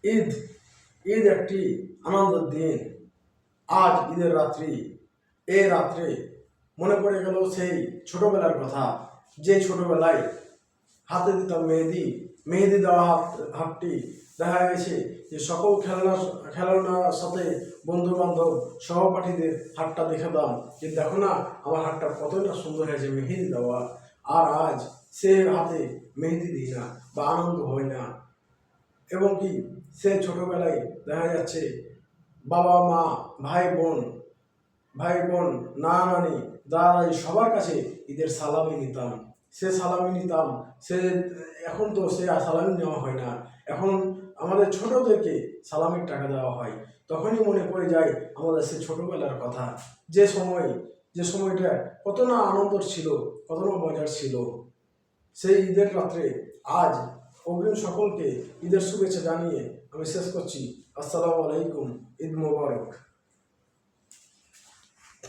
ঈদ ঈদ একটি আনন্দের দিন। আজ ঈদের রাত্রি, এই রাত্রে মনে পড়ে গেল সেই ছোটবেলার কথা, যে ছোটবেলায় হাতে দিতাম মেহেদি। মেহেদি দেওয়া হাতটি দেখা গেছে যে সকল খেলনার সাথে বন্ধু বান্ধব সহপাঠীদের হাতটা দেখাতাম যে দেখো না আমার হাতটা কতটা সুন্দর হয়েছে মেহেদি দেওয়া। আর আজ সে হাতে মেহেদি দিই না বা আনন্দ হয় না। এবং কি সে ছোটবেলায় দেখা যাচ্ছে বাবা মা ভাই বোন নানা নানি দাদা দাদি সবার কাছে ঈদের সালামি নিতাম। সে এখন তো সে আর সালামি নেওয়া হয় না। এখন আমাদের ছোটদেরকে সালামির টাকা দেওয়া হয়। তখনই মনে পড়ে যায় আমাদের সে ছোটবেলার কথা, যে সময়টা কত না আনন্দের ছিল, কত না মজার ছিল। সেই ঈদের রাত্রে আজ অগ্রিম সকলকে ঈদের শুভেচ্ছা জানিয়ে আমি শেষ করছি। আসসালামু আলাইকুম, ঈদ মোবারক।